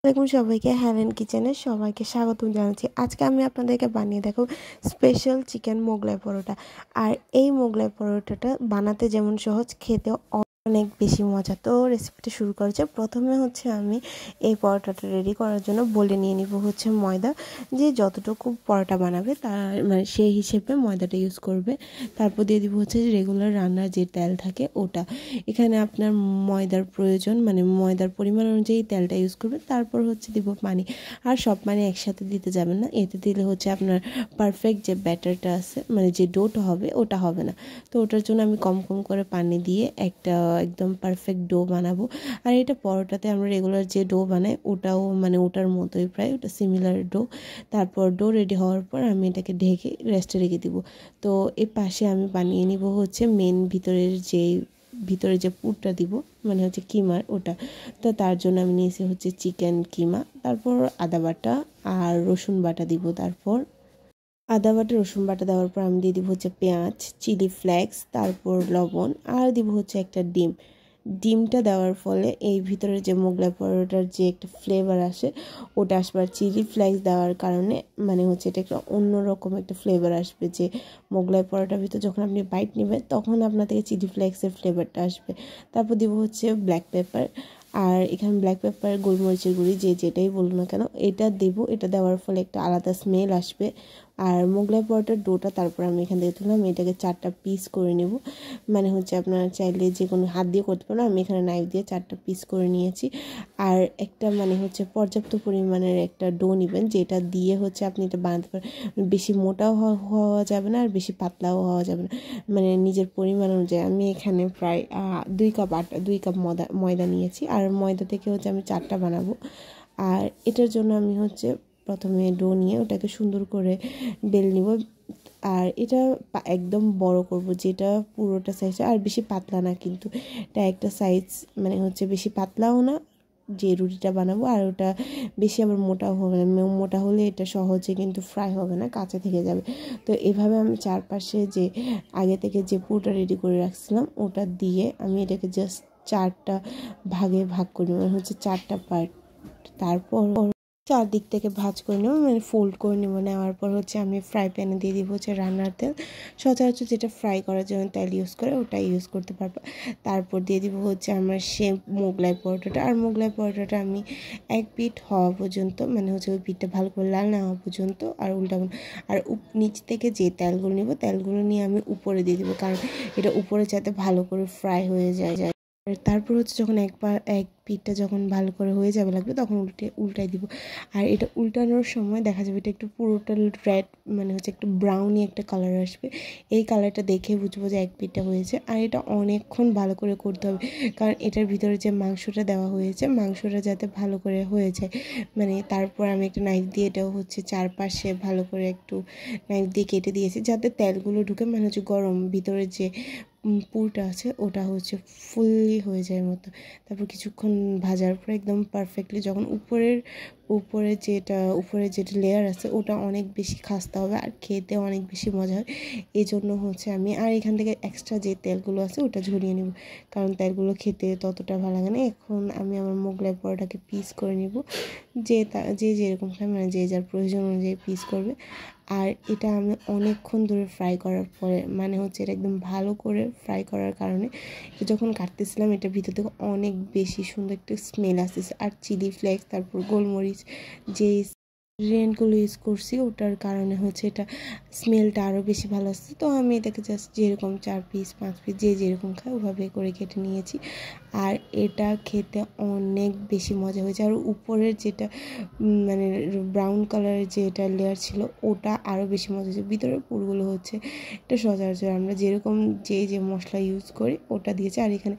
দেখুন সবাইকে হেলেন কিচেনে সবাইকে স্বাগতম জানাচ্ছি। আজকে আমি আপনাদেরকে বানিয়ে দেখাবো স্পেশাল চিকেন মোগলাই পরোটা। আর এই মোগলাই পরোটাটা বানাতে যেমন সহজ, খেতে অনেক বেশি মজা। তো রেসিপিটা শুরু করেছে। প্রথমে আমি এই পরোটাটা রেডি করার জন্য বলে নিয়ে নিব ময়দা। যে যতটুকু পরোটা বানাবে তার সেই হিসেবে ময়দাটা ইউজ করবে। তারপর দিয়ে দিব রেগুলার রান্নার যে তেল থাকে ওটা। এখানে আপনার ময়দার প্রয়োজন, ময়দার পরিমাণ অনুযায়ী তেলটা ইউজ করবে। তারপর দিব পানি। আর সব পানি একসাথে দিতে যাবেন না, এতে দিলে আপনার পারফেক্ট যে ব্যাটারটা আছে, যে ডোটা হবে ওটা হবে না। তো ওটার জন্য আমি কম কম করে পানি দিয়ে একটা একদম পারফেক্ট ডো বানাবো। আর এটা পরোটাতে আমরা রেগুলার যে ডো বানাই ওটাও ওটার মতোই প্রায়, ওটা সিমিলার ডো। তারপর ডো রেডি হওয়ার পর আমি এটাকে ঢেকে রেস্টে রেখে দিব। তো এর পাশে আমি বানিয়ে নিব মেন ভিতরে যে পুরটা দিব, কিমার ওটা। তো তার জন্য আমি নিয়েছি চিকেন কিমা। তারপর আদা বাটা আর রসুন বাটা দিব। তারপর আদা বাটা রসুন বাটা দেওয়ার পর আমি দিয়ে দিব পেঁয়াজ, চিলি ফ্লেক্স, তারপর লবণ, আর দিব একটা ডিমটা দেওয়ার ফলে এই ভিতরে যে মোগলাই পরোটার যে একটা ফ্লেভার আসে ওটা আসবে। আর চিলি ফ্লেক্স দেওয়ার কারণে এটা একটা অন্যরকম একটা ফ্লেভার আসবে। যে মোগলাই পরোটার ভিতরে যখন আপনি বাইট নেবেন তখন আপনার থেকে চিলি ফ্লেক্সের ফ্লেভারটা আসবে। তারপর দিব ব্ল্যাক পেপার। আর এখানে ব্ল্যাক পেপার, গোলমরিচের গুঁড়ি, যেটাই বলুন না কেন, এটা দেবো। এটা দেওয়ার ফলে একটা আলাদা স্মেল আসবে। আর মোগলাই পরোটার ডোটা তারপর আমি এখান থেকে তুললাম, এটাকে 4টা পিস করে নেব। আপনারা চাইলে যে কোনো হাত দিয়ে করতে পারেন, আমি এখানে নাইফ দিয়ে 4টা পিস করে নিয়েছি। আর একটা পর্যাপ্ত পরিমাণের একটা ডো নেবেন, যেটা দিয়ে আপনি এটা বানাতে পারেন। বেশি মোটাও হওয়া যাবে না আর বেশি পাতলাও হওয়া যাবে না, নিজের পরিমাণ অনুযায়ী। আমি এখানে প্রায় 2 কাপ ময়দা নিয়েছি। আর ময়দা থেকে আমি 4টা বানাবো। আর এটার জন্য আমি প্রথমে ডো নিয়ে ওটাকে সুন্দর করে বেল নিব। আর এটা একদম বড় করব, যেটা পুরোটা সাইজ, আর বেশি পাতলা না কিন্তু, এটা একটা সাইজ, বেশি পাতলাও না যে রুটিটা বানাবো, আর ওটা বেশি আবার মোটাও হবে না। মোটা হলে এটা সহজে কিন্তু ফ্রাই হবে না, কাঁচা থেকে যাবে। তো এভাবে আমি চারপাশে যে আগে থেকে যে পুরোটা রেডি করে রাখছিলাম ওটা দিয়ে আমি এটাকে জাস্ট 4টা ভাগে ভাগ করে নেব, 4টা পার্ট। তারপর চারদিক থেকে ভাঁজ করে নেব, ফোল্ড করে নেব। নেওয়ার পর আমি ফ্রাই প্যানে দিয়ে দিব রান্নার তেল। সচরাচর যেটা ফ্রাই করার জন্য তেল ইউজ করে ওটা ইউজ করতে পারবো। তারপর দিয়ে দিব আমার মোগলাই পরোটাটা। আর মোগলাই পরোটাটা আমি এক পিঠ হওয়া পর্যন্ত, ওই পিঠটা ভালো করে লাল না হওয়া পর্যন্ত আর উল্টাবো। আর নিচ থেকে যে তেলগুলো নেব, তেলগুলো নিয়ে আমি উপরে দিয়ে দিব, কারণ এটা উপরে যাতে ভালো করে ফ্রাই হয়ে যায়। তারপর যখন এক পিঠটা যখন ভালো করে হয়ে যাবে লাগবে, তখন উল্টাই দিব। আর এটা উল্টানোর সময় দেখা যাবে এটা একটু পুরোটা রেড, একটু ব্রাউনি একটা কালার আসবে। এই কালারটা দেখে বুঝবো যে এক পিঠটা হয়েছে। আর এটা অনেকক্ষণ ভালো করে করতে হবে, কারণ এটার ভিতরে যে মাংসটা দেওয়া হয়েছে, মাংসটা যাতে ভালো করে হয়ে যায়। তারপর আমি একটা নাইফ দিয়ে এটাও চারপাশে ভালো করে একটু নাইফ দিয়ে কেটে দিয়েছি, যাতে তেলগুলো ঢুকে, গরম ভিতরে যে পুরটা আছে ওটা ফুললি হয়ে যায় মতো। তারপর কিছুক্ষণ ভাজার পর একদম পারফেক্টলি যখন উপরে যেটা লেয়ার আছে ওটা অনেক বেশি খাস্তা হবে আর খেতে অনেক বেশি মজা হয়। এই জন্য আমি আর এখান থেকে এক্সট্রা যে তেলগুলো আছে ওটা ঝরিয়ে নেব, কারণ তেলগুলো খেতে ততটা ভালো লাগে না। এখন আমি আমার মোগলাই পরোটাকে পিস করে নেব, যে যেরকম খায়, যে যার প্রয়োজন অনুযায়ী পিস করবে। আর এটা আমি অনেকক্ষণ ধরে ফ্রাই করার পরে, এটা একদম ভালো করে ফ্রাই করার কারণে যখন কাটতেছিলাম এটার ভিতর থেকে অনেক বেশি সুন্দর একটা স্মেল আসতেছে। আর চিলি ফ্লেক্স, তারপর গোলমরিচ যে রেন্টগুলো ইউজ করছি ওটার কারণে এটা স্মেলটা আরও বেশি ভালো আসছে। তো আমি এটাকে জাস্ট যেরকম 4 পিস 5 পিস যে যেরকম খায় ওভাবে করে কেটে নিয়েছি। আর এটা খেতে অনেক বেশি মজা হয়েছে। আর উপরের যেটা ব্রাউন কালারের যেটা লেয়ার ছিল ওটা আরও বেশি মজা হয়েছে। ভিতরের পুরগুলো এটা সচরাচর আমরা যেরকম যে মশলা ইউজ করি ওটা দিয়েছে। আর এখানে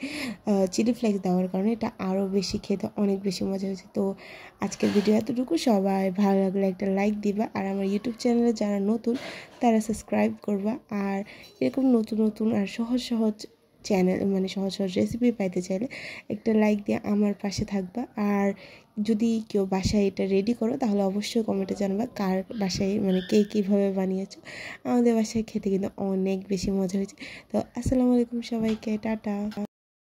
চিলি ফ্লেক্স দেওয়ার কারণে এটা আরও বেশি খেতে অনেক বেশি মজা হয়েছে। তো আজকের ভিডিও এতটুকু। সবাই ভালো লাগলে একটা লাইক দিবা, আর আমার ইউটিউব চ্যানেলে যারা নতুন তারা সাবস্ক্রাইব করবা। আর এরকম নতুন আর সহজ চ্যানেল, সহজ রেসিপি পাইতে চাইলে একটা লাইক দিয়ে আমার পাশে থাকবা। আর যদি কেউ বাসায় এটা রেডি করো তাহলে অবশ্যই কমেন্টে জানাবা কার বাসায়, কে কীভাবে বানিয়েছো। আমাদের বাসায় খেতে কিন্তু অনেক বেশি মজা হয়েছে। তো আসসালামু আলাইকুম সবাইকে, টাটা।